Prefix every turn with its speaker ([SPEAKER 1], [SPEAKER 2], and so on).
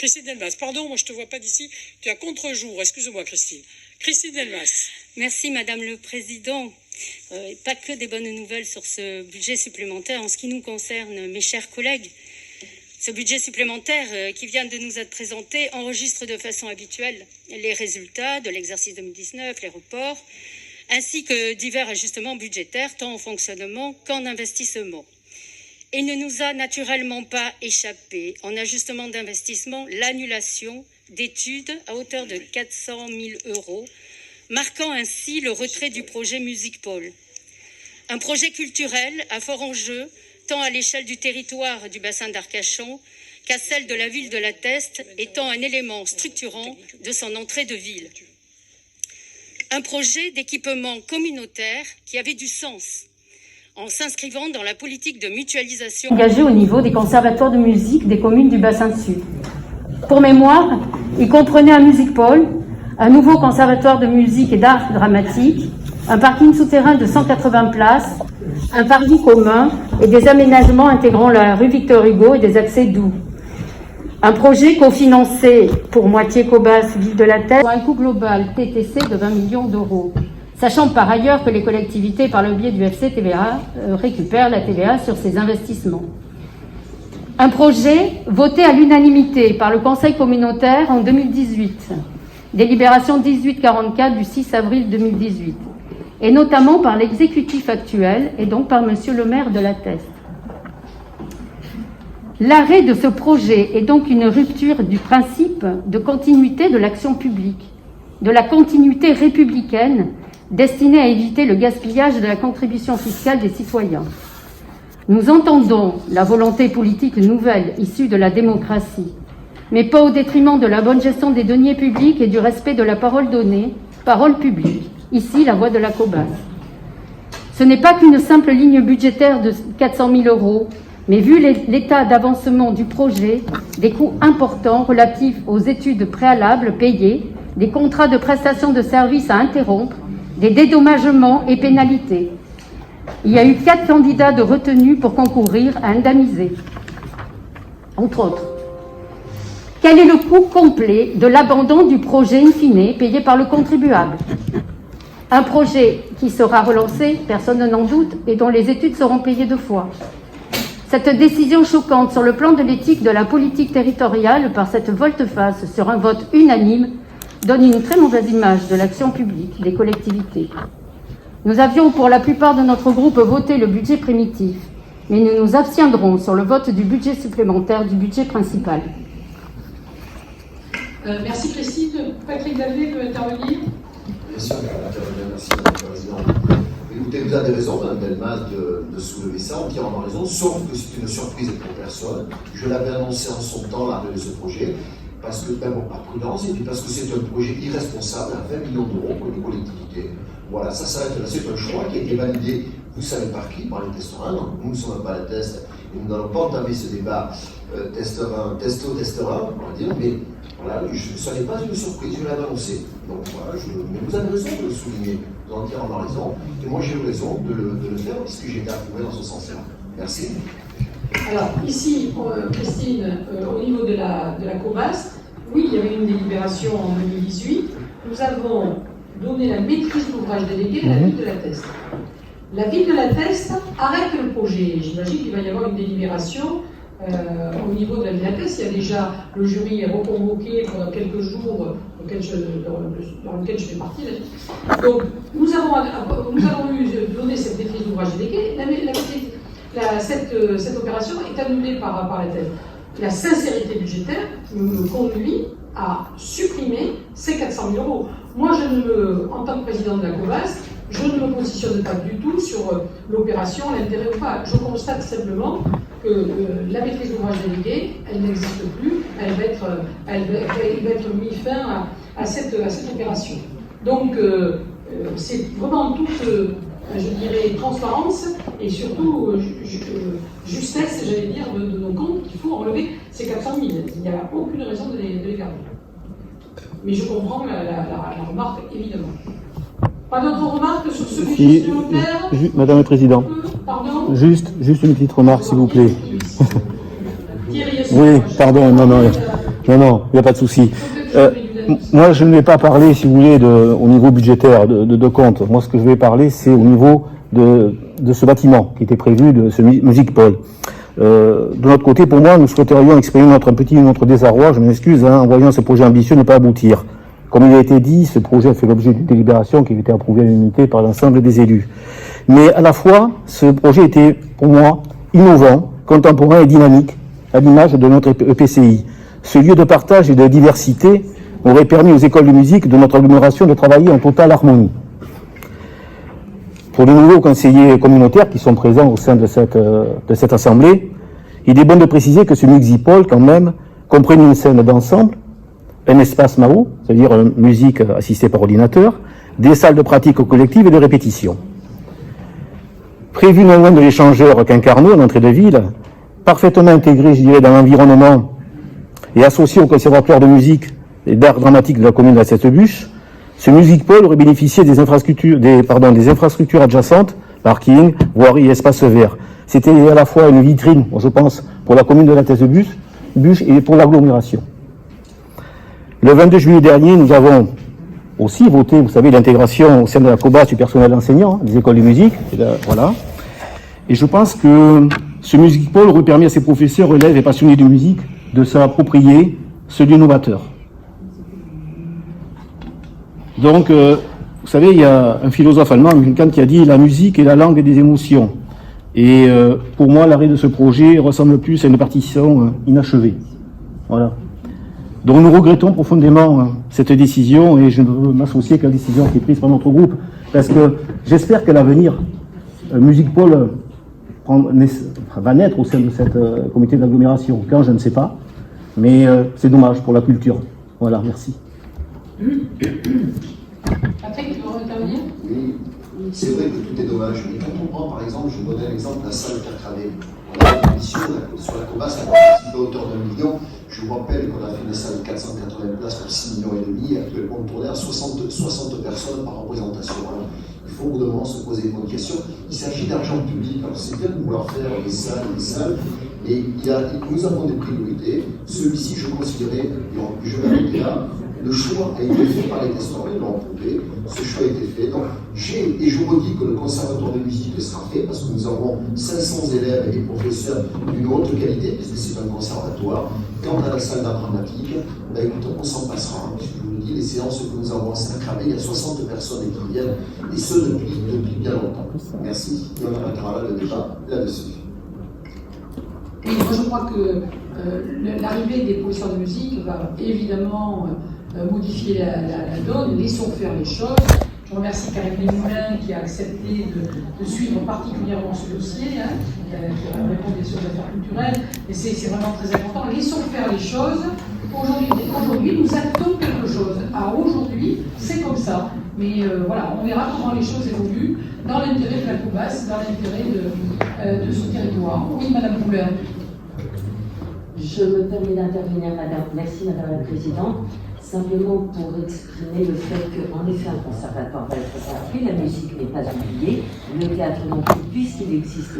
[SPEAKER 1] Christine Delmas, pardon, moi je ne te vois pas d'ici, tu es à contre-jour, excuse-moi Christine. Christine Delmas.
[SPEAKER 2] Merci Madame le Président. Pas que des bonnes nouvelles sur ce budget supplémentaire. En ce qui nous concerne, mes chers collègues, ce budget supplémentaire qui vient de nous être présenté enregistre de façon habituelle les résultats de l'exercice 2019, les reports, ainsi que divers ajustements budgétaires, tant en fonctionnement qu'en investissement. Il ne nous a naturellement pas échappé, en ajustement d'investissement, l'annulation d'études à hauteur de 400 000 €, marquant ainsi le retrait du projet Musicpol. Un projet culturel à fort enjeu, tant à l'échelle du territoire du bassin d'Arcachon qu'à celle de la ville de La Teste, étant un élément structurant de son entrée de ville. Un projet d'équipement communautaire qui avait du sens, en s'inscrivant dans la politique de mutualisation
[SPEAKER 3] engagée au niveau des conservatoires de musique des communes du bassin sud. Pour mémoire, il comprenait un Musicpol, un nouveau conservatoire de musique et d'art dramatique, un parking souterrain de 180 places, un parvis commun et des aménagements intégrant la rue Victor Hugo et des accès doux. Un projet cofinancé pour moitié Cobas, ville de La Teste, pour un coût global TTC de 20 millions d'euros. Sachant par ailleurs que les collectivités, par le biais du FCTVA, récupèrent la TVA sur ces investissements. Un projet voté à l'unanimité par le Conseil communautaire en 2018, délibération 1844 du 6 avril 2018, et notamment par l'exécutif actuel et donc par Monsieur le maire de La Teste. L'arrêt de ce projet est donc une rupture du principe de continuité de l'action publique, de la continuité républicaine destinée à éviter le gaspillage de la contribution fiscale des citoyens. Nous entendons la volonté politique nouvelle issue de la démocratie, mais pas au détriment de la bonne gestion des deniers publics et du respect de la parole donnée, parole publique, ici la voix de la Cobas. Ce n'est pas qu'une simple ligne budgétaire de 400 000 €, mais vu l'état d'avancement du projet, des coûts importants relatifs aux études préalables payées, des contrats de prestation de services à interrompre, des dédommagements et pénalités. Il y a eu 4 candidats de retenue pour concourir à indemniser, entre autres. Quel est le coût complet de l'abandon du projet in fine payé par le contribuable? Un projet qui sera relancé, personne n'en doute, et dont les études seront payées 2 fois. Cette décision choquante sur le plan de l'éthique de la politique territoriale par cette volte-face sur un vote unanime donne une très mauvaise image de l'action publique des collectivités. Nous avions pour la plupart de notre groupe voté le budget primitif, mais nous nous abstiendrons sur le vote du budget supplémentaire du budget principal.
[SPEAKER 4] Merci Christine. Patrick Dalvé veut intervenir.
[SPEAKER 5] Bien sûr, merci Madame la Présidente. Écoutez, vous avez raison, Madame Delmas, de soulever ça, entièrement raison, sauf que c'est une surprise pour personne. Je l'avais annoncé en son temps, l'arrêt de ce projet, parce que d'abord par prudence, et puis parce que c'est un projet irresponsable à 20 millions d'euros pour les collectivités. Voilà, ça s'arrête là. C'est un choix qui a été validé, vous savez par qui, par les testeurs. Non, nous ne sommes pas à la test, et nous n'allons pas entamer ce débat testeur 1, on va dire, mais voilà, ce n'est pas une surprise, je l'avais annoncé. Donc voilà, mais vous avez raison de le souligner, vous avez entièrement raison, et moi j'ai eu raison de le faire, puisque j'ai été approuvé dans ce sens-là. Merci.
[SPEAKER 4] Alors, ici, Christine, au niveau de la Cobas, oui, il y avait une délibération en 2018. Nous avons donné la maîtrise d'ouvrage délégué à la ville de La Teste. La ville de La Teste arrête le projet. J'imagine qu'il va y avoir une délibération au niveau de la ville de La Teste. Il y a déjà le jury est reconvoqué pendant quelques jours dans lequel je fais partie. Donc, nous avons eu donné cette maîtrise d'ouvrage délégué. Cette opération est annulée par la Teste. La sincérité budgétaire me conduit à supprimer ces 400 000 €. Moi, en tant que président de la Cobas, je ne me positionne pas du tout sur l'opération, l'intérêt ou pas. Je constate simplement que la maîtrise d'ouvrage déléguée, elle n'existe plus, elle va être mis fin à cette opération. Donc, c'est vraiment toute, je dirais, transparence et surtout justesse, j'allais dire, de nos comptes qu'il faut enlever ces 400 000. Il n'y a aucune raison de les garder. Mais je comprends la remarque, évidemment. Pas d'autres remarques sur ce budget supplémentaire?
[SPEAKER 6] Madame la Présidente,
[SPEAKER 4] pardon,
[SPEAKER 6] juste une petite remarque, s'il vous plaît.
[SPEAKER 4] Thierry,
[SPEAKER 6] Oui, pardon, non. Non, il n'y a pas de souci. Moi, je ne vais pas parler, si vous voulez, au niveau budgétaire de compte. Moi, ce que je vais parler, c'est au niveau de ce bâtiment qui était prévu, de ce Music Pole. De notre côté, pour moi, nous souhaiterions exprimer notre désarroi, je m'excuse, en voyant ce projet ambitieux ne pas aboutir. Comme il a été dit, ce projet a fait l'objet d'une délibération qui a été approuvée à l'unanimité par l'ensemble des élus. Mais à la fois, ce projet était, pour moi, innovant, contemporain et dynamique, à l'image de notre EPCI. Ce lieu de partage et de diversité aurait permis aux écoles de musique de notre agglomération de travailler en totale harmonie. Pour les nouveaux conseillers communautaires qui sont présents au sein de cette assemblée, il est bon de préciser que ce Musicpole, quand même, comprend une scène d'ensemble, un espace MAO, c'est-à-dire musique assistée par ordinateur, des salles de pratique collectives et de répétition. Prévu non loin de l'échangeur Quincarno, en entrée de ville, parfaitement intégré, je dirais, dans l'environnement et associé au conservatoire de musique et d'art dramatique de la commune de la Sept-Bûches, ce Musicpole aurait bénéficié des infrastructures adjacentes, parking, voirie et espaces verts. C'était à la fois une vitrine, je pense, pour la commune de la Sept-Bûches et pour l'agglomération. Le 22 juillet dernier, nous avons aussi voté, vous savez, l'intégration au sein de la COBAS du personnel enseignant, des écoles de musique, voilà. Et je pense que ce Musicpole aurait permis à ses professeurs, élèves et passionnés de musique de s'approprier ce lieu novateur. Donc, vous savez, il y a un philosophe allemand, Kant, qui a dit « La musique est la langue des émotions ». Et pour moi, l'arrêt de ce projet ressemble plus à une partition inachevée. Voilà. Donc nous regrettons profondément cette décision et je ne veux m'associer qu'à la décision qui est prise par notre groupe parce que j'espère qu'à l'avenir, Musicpole va naître au sein de cette comité d'agglomération. Quand, je ne sais pas, mais c'est dommage pour la culture. Voilà, merci.
[SPEAKER 4] Patrick, tu veux intervenir?
[SPEAKER 5] Oui, c'est vrai que tout est dommage, mais quand on prend par exemple, je vous donne l'exemple de la salle Cacravé. On a une mission sur la COBAS qui a participé à hauteur d'1 million. Je vous rappelle qu'on a fait des salles de 480 places pour 6,5 millions et actuellement on tournait à 60 personnes par représentation. Alors, il faut au bout d'un moment se poser une bonne question. Il s'agit d'argent public, alors c'est bien de vouloir faire des salles, et nous avons des priorités. Celui-ci, je considérais, je vais arrêter là, le choix a été fait par les testeurs, ils l'ont approuvé, ce choix a été fait. Donc, et je vous redis que le conservatoire de musique sera fait parce que nous avons 500 élèves et professeurs d'une haute qualité, puisque c'est un conservatoire. Quant à la salle d'art dramatique, écoute, on s'en passera. Je vous le dis, les séances que nous avons à Saint-Cravé, il y a 60 personnes qui viennent, et ce depuis bien longtemps. Merci. Et on arrêtera là le débat là-dessus.
[SPEAKER 4] Oui, moi je crois que l'arrivée des professeurs de musique va évidemment modifier la donne. Laissons faire les choses. Je remercie Karine Desmoulins qui a accepté de suivre particulièrement ce dossier, qui a répondu sur les affaires culturelles, et c'est vraiment très important. Laissons faire les choses. Aujourd'hui, nous actons quelque chose. Aujourd'hui, c'est comme ça. Mais voilà, on verra comment les choses évoluent dans l'intérêt de la COBAS, dans l'intérêt de ce territoire. Oui, Madame Poulain.
[SPEAKER 7] Je me permets d'intervenir, Madame. Merci, Madame la Présidente. Simplement pour exprimer le fait qu'en effet, un conservatoire va être construit, la musique n'est pas oubliée, le théâtre non plus, puisqu'il existe